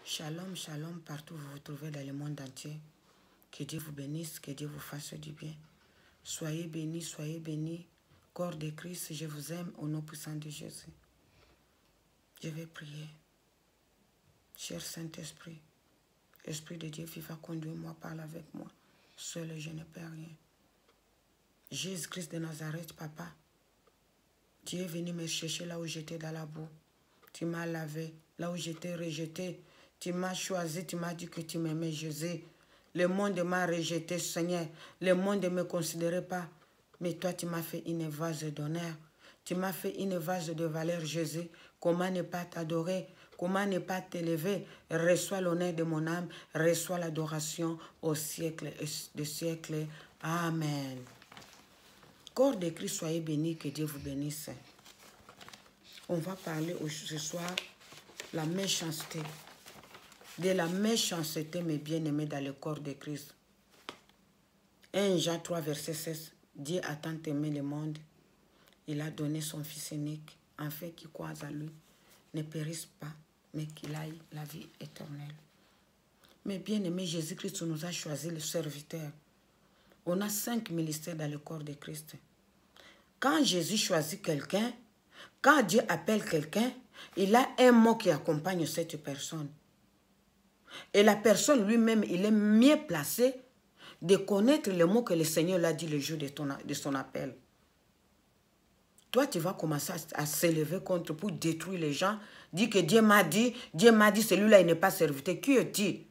Shalom, shalom, partout où vous vous trouvez dans le monde entier. Que Dieu vous bénisse, que Dieu vous fasse du bien. Soyez bénis, soyez bénis. Corps de Christ, je vous aime au nom puissant de Jésus. Je vais prier. Cher Saint-Esprit, Esprit de Dieu vivant, conduis-moi, parle avec moi. Seul je ne peux rien. Jésus-Christ de Nazareth, Papa, tu es venu me chercher là où j'étais dans la boue. Tu m'as lavé, là où j'étais rejeté. Tu m'as choisi, tu m'as dit que tu m'aimais, Jésus. Le monde m'a rejeté, Seigneur. Le monde ne me considérait pas. Mais toi, tu m'as fait une vase d'honneur. Tu m'as fait une vase de valeur, Jésus. Comment ne pas t'adorer? Comment ne pas t'élever? Reçois l'honneur de mon âme. Reçois l'adoration au siècle des siècles. Amen. Corps de Christ, soyez bénis, que Dieu vous bénisse. On va parler ce soir de la méchanceté. De la méchanceté, mes bien-aimés, dans le corps de Christ. 1 Jean 3, verset 16. Dieu a tant aimé le monde. Il a donné son Fils unique, afin qu'il croit à lui, ne périsse pas, mais qu'il aille la vie éternelle. Mes bien-aimés, Jésus-Christ nous a choisi le serviteur. On a 5 ministères dans le corps de Christ. Quand Jésus choisit quelqu'un, quand Dieu appelle quelqu'un, il a un mot qui accompagne cette personne. Et la personne lui-même, il est mieux placé de connaître le mot que le Seigneur l'a dit le jour de son appel. Toi, tu vas commencer à s'élever contre pour détruire les gens. Dis que Dieu m'a dit, celui-là, il n'est pas serviteur. Qui est-il?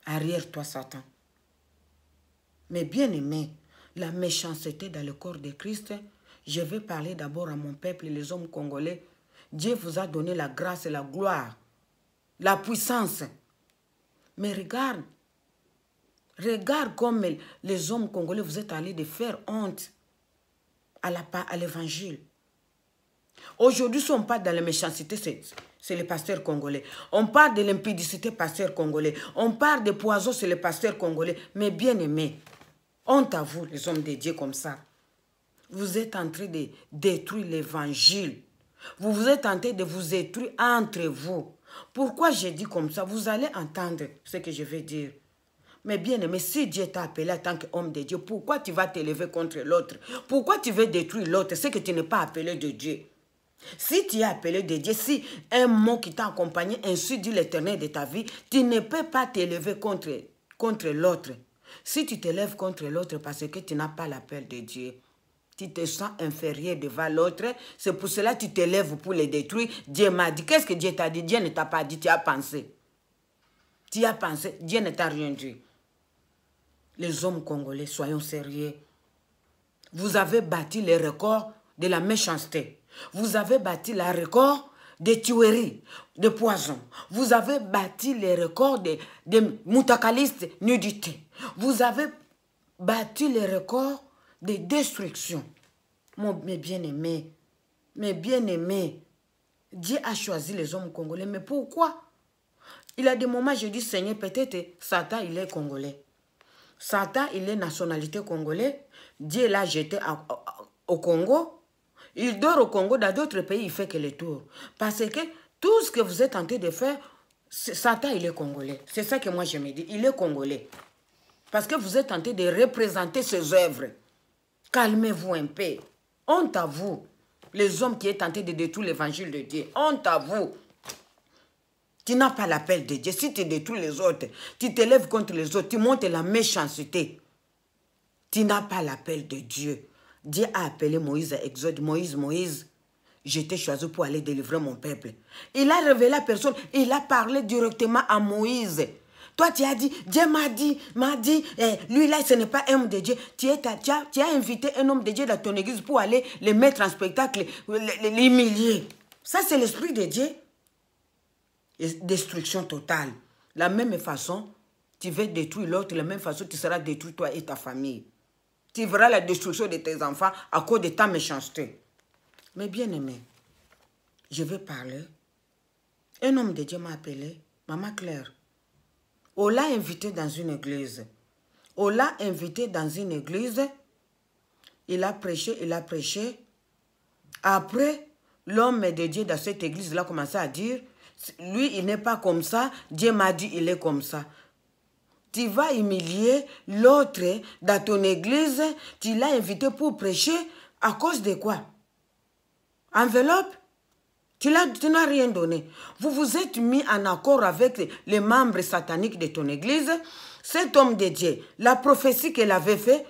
Arrière toi, Satan. Mais bien aimé, la méchanceté dans le corps de Christ, je vais parler d'abord à mon peuple, les hommes congolais. Dieu vous a donné la grâce et la gloire, la puissance. Mais regarde comme les hommes congolais, vous êtes allés de faire honte à l'évangile. Aujourd'hui, si on parle de la méchanceté, c'est le pasteur congolais. On parle de l'impudicité, pasteur congolais. On parle de poison, c'est le pasteur congolais. Mais bien aimé, honte à vous, les hommes de Dieu comme ça. Vous êtes en train de détruire l'évangile. Vous êtes en train de vous détruire entre vous. Pourquoi j'ai dit comme ça? Vous allez entendre ce que je vais dire. Mais bien aimé, si Dieu t'a appelé en tant qu'homme de Dieu, pourquoi tu vas t'élever contre l'autre? Pourquoi tu veux détruire l'autre? C'est que tu n'es pas appelé de Dieu. Si tu es appelé de Dieu, si un mot qui t'a accompagné, ainsi dit l'Éternel de ta vie, tu ne peux pas t'élever contre l'autre. Si tu t'élèves contre l'autre parce que tu n'as pas l'appel de Dieu, tu te sens inférieur devant l'autre, c'est pour cela que tu t'élèves pour les détruire. Dieu m'a dit, qu'est-ce que Dieu t'a dit? Dieu ne t'a pas dit, tu as pensé. Tu as pensé, Dieu ne t'a rien dit. Les hommes congolais, soyons sérieux. Vous avez bâti les records de la méchanceté. Vous avez bâti le record des tueries, de poison. Vous avez bâti les records de mutakalistes, nudité. Vous avez bâti les records de destruction. Mes bien-aimés, Dieu a choisi les hommes congolais. Mais pourquoi? Il y a des moments, je dis, Seigneur, peut-être Satan, il est congolais. Satan, il est nationalité congolaise. Dieu l'a jeté au Congo. Il dort au Congo. Dans d'autres pays, il fait que le tour. Parce que tout ce que vous êtes en train de faire, Satan, il est congolais. C'est ça que moi, je me dis. Il est congolais. Parce que vous êtes en train de représenter ses œuvres. Calmez-vous un peu. Honte à vous. Les hommes qui sont tentés de détruire l'évangile de Dieu. Honte à vous. Tu n'as pas l'appel de Dieu. Si tu détruis les autres, tu t'élèves contre les autres, tu montes la méchanceté. Tu n'as pas l'appel de Dieu. Dieu a appelé Moïse à Exode. Moïse, je t'ai choisi pour aller délivrer mon peuple. Il a révélé à personne. Il a parlé directement à Moïse. Toi, tu as dit, Dieu m'a dit, lui là, ce n'est pas un homme de Dieu. Tu as invité un homme de Dieu dans ton église pour aller le mettre en spectacle, l'humilier. Ça, c'est l'esprit de Dieu. Destruction totale. La même façon, tu veux détruire l'autre, la même façon, tu seras détruit toi et ta famille. Tu verras la destruction de tes enfants à cause de ta méchanceté. Mais bien aimé, je vais parler. Un homme de Dieu m'a appelé, Maman Claire. On l'a invité dans une église. On l'a invité dans une église. Il a prêché. Après, l'homme de Dieu dans cette église-là a commencé à dire, Lui, il n'est pas comme ça. Dieu m'a dit, il est comme ça. Tu vas humilier l'autre dans ton église. Tu l'as invité pour prêcher. À cause de quoi? Enveloppe? Tu n'as rien donné. Vous vous êtes mis en accord avec les membres sataniques de ton église. Cet homme de Dieu, la prophétie qu'il avait faite,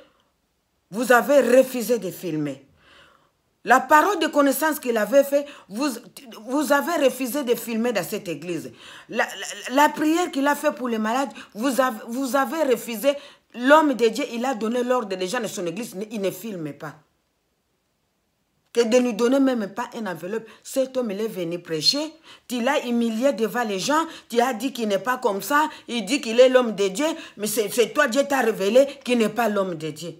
vous avez refusé de filmer. La parole de connaissance qu'il avait faite, vous avez refusé de filmer dans cette église. La prière qu'il a faite pour les malades, vous avez refusé. L'homme de Dieu, il a donné l'ordre des gens de son église, il ne filme pas. Que de lui donner même pas une enveloppe. Cet homme, il est venu prêcher. Tu l'as humilié devant les gens. Tu as dit qu'il n'est pas comme ça. Il dit qu'il est l'homme de Dieu. Mais c'est toi, Dieu t'a révélé qu'il n'est pas l'homme de Dieu.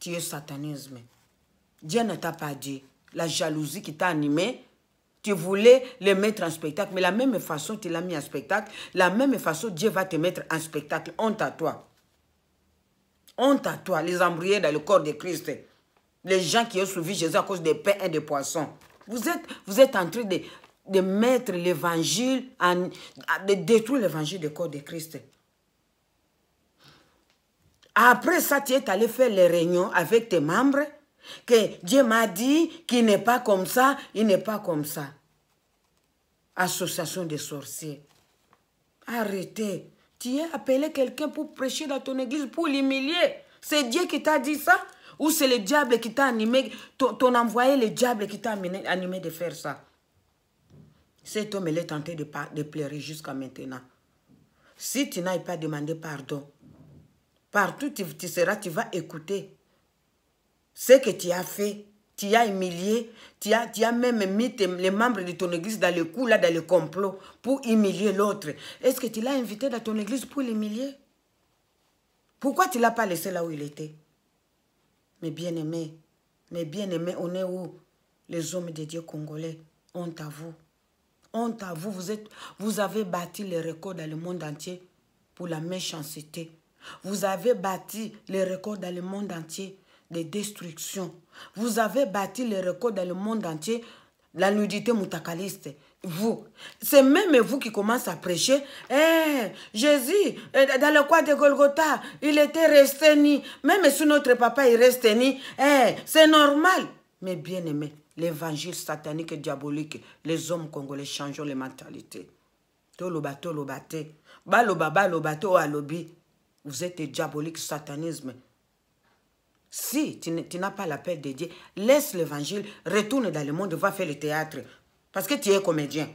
Tu es satanisme. Dieu ne t'a pas dit. La jalousie qui t'a animé, tu voulais le mettre en spectacle. Mais la même façon, tu l'as mis en spectacle. La même façon, Dieu va te mettre en spectacle. Honte à toi. Honte à toi, les embrouillés dans le corps de Christ. Les gens qui ont suivi Jésus à cause des pains et des poissons. Vous êtes en train de mettre l'évangile, de détruire l'évangile du corps de Christ. Après ça, tu es allé faire les réunions avec tes membres, que Dieu m'a dit qu'il n'est pas comme ça, il n'est pas comme ça. Association des sorciers. Arrêtez. Tu es appelé quelqu'un pour prêcher dans ton église, pour l'humilier. C'est Dieu qui t'a dit ça? Ou c'est le diable qui t'a animé, ton envoyé le diable qui t'a animé de faire ça? Cet homme, il est tenté de pleurer jusqu'à maintenant. Si tu n'as pas demandé pardon, partout tu vas écouter ce que tu as fait. Tu as humilié, tu as même mis les membres de ton église dans le coup, là, dans le complot, pour humilier l'autre. Est-ce que tu l'as invité dans ton église pour l'humilier? Pourquoi tu ne l'as pas laissé là où il était? Mes bien-aimés, on est où? Les hommes de Dieu congolais, honte à vous. Honte à vous, vous avez bâti les records dans le monde entier pour la méchanceté. Vous avez bâti les records dans le monde entier de destruction. Vous avez bâti les records dans le monde entier, la nudité moutakaliste. Vous, c'est même vous qui commencez à prêcher. Jésus, dans le coin de Golgotha, il était resté nu. Même si notre papa il reste nu, c'est normal. Mais bien aimé, l'évangile satanique et diabolique, les hommes congolais changent les mentalités. Tolobate. Balobato alobi. Vous êtes diabolique, satanisme. Si tu n'as pas l'appel de Dieu, laisse l'évangile, retourne dans le monde, va faire le théâtre. Parce que tu es comédien.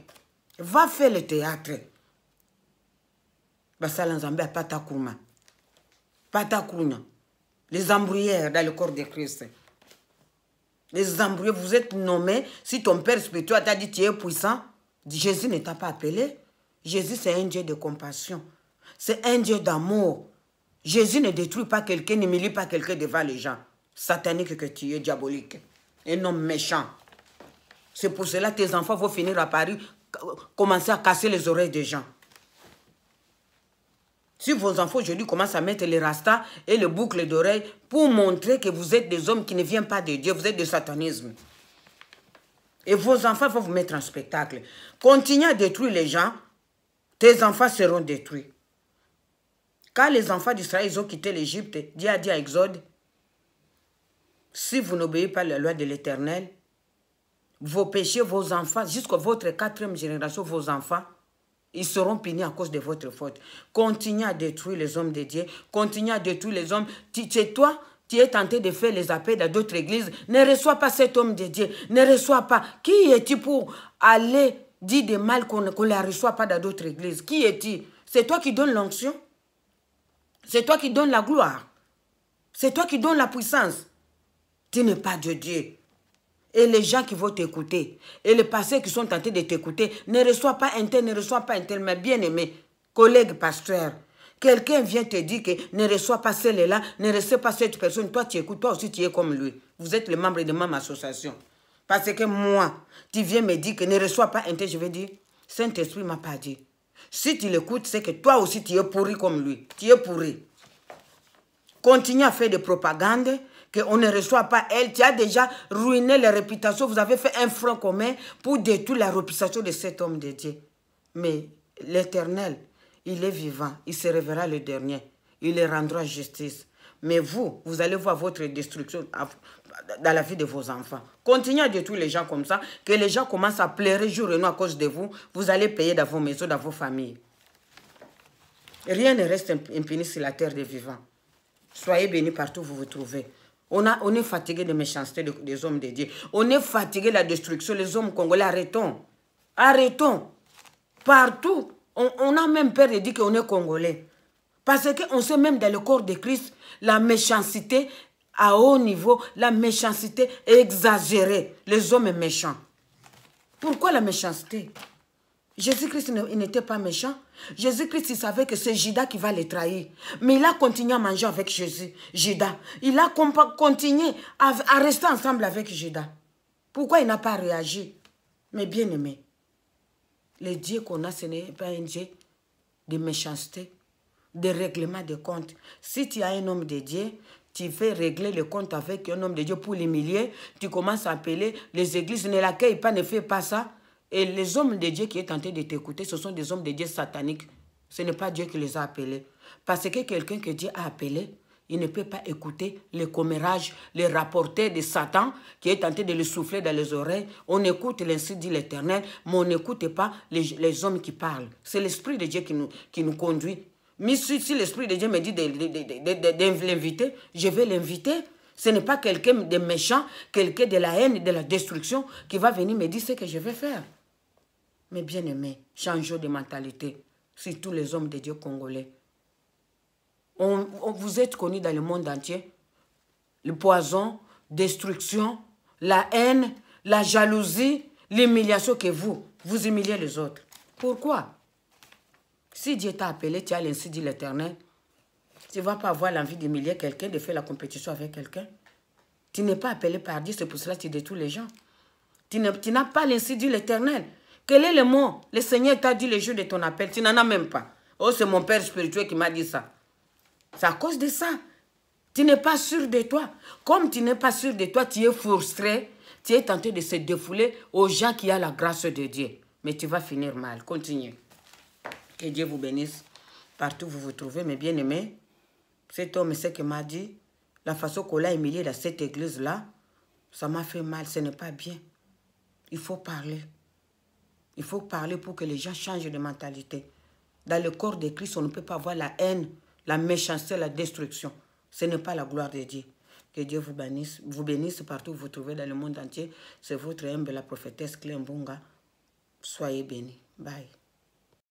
Va faire le théâtre. Basalanzambe Patakuma. Patakuna. Les embrouilleurs dans le corps de Christ. Les embrouilleurs, vous êtes nommés. Si ton père spirituel t'a dit tu es puissant, Jésus ne t'a pas appelé. Jésus, c'est un Dieu de compassion. C'est un Dieu d'amour. Jésus ne détruit pas quelqu'un, n'humilie pas quelqu'un devant les gens. Satanique que tu es, diabolique. Un homme méchant. C'est pour cela que tes enfants vont finir à Paris, commencer à casser les oreilles des gens. Si vos enfants aujourd'hui commencent à mettre les rastas et les boucles d'oreilles pour montrer que vous êtes des hommes qui ne viennent pas de Dieu, vous êtes du satanisme. Et vos enfants vont vous mettre en spectacle. Continuez à détruire les gens, tes enfants seront détruits. Quand les enfants d'Israël ont quitté l'Égypte, Dieu a dit à Exode, si vous n'obéissez pas à la loi de l'Éternel, vos péchés, vos enfants, jusqu'à votre 4e génération, vos enfants, ils seront punis à cause de votre faute. Continuez à détruire les hommes de Dieu. Continuez à détruire les hommes. Toi, tu es tenté de faire les appels dans d'autres églises. Ne reçois pas cet homme de Dieu. Ne reçois pas. Qui es-tu pour aller dire des mal qu'on ne la reçoit pas dans d'autres églises? Qui es-tu? C'est toi qui donnes l'onction. C'est toi qui donnes la gloire. C'est toi qui donnes la puissance. Tu n'es pas de Dieu. Et les gens qui vont t'écouter, et les pasteurs qui sont tentés de t'écouter, ne reçoivent pas un tel, ne reçoivent pas un tel, mais bien aimé, collègue pasteur, quelqu'un vient te dire que ne reçois pas celle-là, ne reçois pas cette personne, toi tu écoutes, toi aussi tu es comme lui. Vous êtes les membres de ma même association. Parce que moi, tu viens me dire que ne reçois pas un tel, je vais dire, Saint-Esprit ne m'a pas dit. Si tu l'écoutes, c'est que toi aussi tu es pourri comme lui. Tu es pourri. Continue à faire des propagandes, qu'on ne reçoit pas elle. Tu as déjà ruiné la réputation. Vous avez fait un front commun pour détruire la réputation de cet homme de Dieu. Mais l'Éternel, il est vivant. Il se révélera le dernier. Il les rendra justice. Mais vous allez voir votre destruction dans la vie de vos enfants. Continuez à détruire les gens comme ça, que les gens commencent à pleurer jour et nuit à cause de vous. Vous allez payer dans vos maisons, dans vos familles. Rien ne reste impuni sur la terre des vivants. Soyez bénis partout où vous vous trouvez. On est fatigué de méchanceté des hommes de Dieu. On est fatigué de la destruction. Les hommes congolais, arrêtons. Arrêtons. Partout, on a même peur de dire qu'on est congolais. Parce qu'on sait même dans le corps de Christ, la méchanceté à haut niveau, la méchanceté exagérée. Les hommes méchants. Pourquoi la méchanceté? Jésus-Christ n'était pas méchant. Jésus-Christ, il savait que c'est Judas qui va les trahir. Mais il a continué à manger avec Jésus, Judas. Il a continué à rester ensemble avec Judas. Pourquoi il n'a pas réagi? Mais bien aimé, le Dieu qu'on a, ce n'est pas un Dieu de méchanceté, de règlement de comptes. Si tu as un homme de Dieu, tu fais régler le compte avec un homme de Dieu pour l'humilier, tu commences à appeler, les églises ne l'accueillent pas, ne fais pas ça. Et les hommes de Dieu qui est tenté de t'écouter, ce sont des hommes de Dieu sataniques. Ce n'est pas Dieu qui les a appelés. Parce que quelqu'un que Dieu a appelé, il ne peut pas écouter les commérages, les rapporteurs de Satan qui est tenté de le souffler dans les oreilles. On écoute l'ainsi dit l'Éternel, mais on n'écoute pas les hommes qui parlent. C'est l'Esprit de Dieu qui nous conduit. Mais si l'Esprit de Dieu me dit de l'inviter, je vais l'inviter. Ce n'est pas quelqu'un de méchant, quelqu'un de la haine, de la destruction qui va venir me dire ce que je vais faire. Mais bien aimé, changeons de mentalité, surtout les hommes de Dieu congolais. Vous êtes connus dans le monde entier. Le poison, destruction, la haine, la jalousie, l'humiliation que vous humiliez les autres. Pourquoi? Si Dieu t'a appelé, tu as l'ainsi dit l'Éternel, tu ne vas pas avoir l'envie d'humilier quelqu'un, de faire la compétition avec quelqu'un. Tu n'es pas appelé par Dieu, c'est pour cela que tu détruis les gens. Tu n'as pas l'ainsi dit l'Éternel. Quel est le mot? Le Seigneur t'a dit le jour de ton appel. Tu n'en as même pas. Oh, c'est mon père spirituel qui m'a dit ça. C'est à cause de ça. Tu n'es pas sûr de toi. Comme tu n'es pas sûr de toi, tu es frustré. Tu es tenté de se défouler aux gens qui ont la grâce de Dieu. Mais tu vas finir mal. Continue. Que Dieu vous bénisse. Partout où vous vous trouvez, mes bien-aimés. Cet homme, ce qu'il m'a dit, la façon qu'on l'a humilié dans cette église-là, ça m'a fait mal. Ce n'est pas bien. Il faut parler. Il faut parler pour que les gens changent de mentalité. Dans le corps de Christ, on ne peut pas avoir la haine, la méchanceté, la destruction. Ce n'est pas la gloire de Dieu. Que Dieu vous bénisse partout où vous vous trouvez dans le monde entier. C'est votre humble, la prophétesse Clé Mbunga. Soyez bénis. Bye.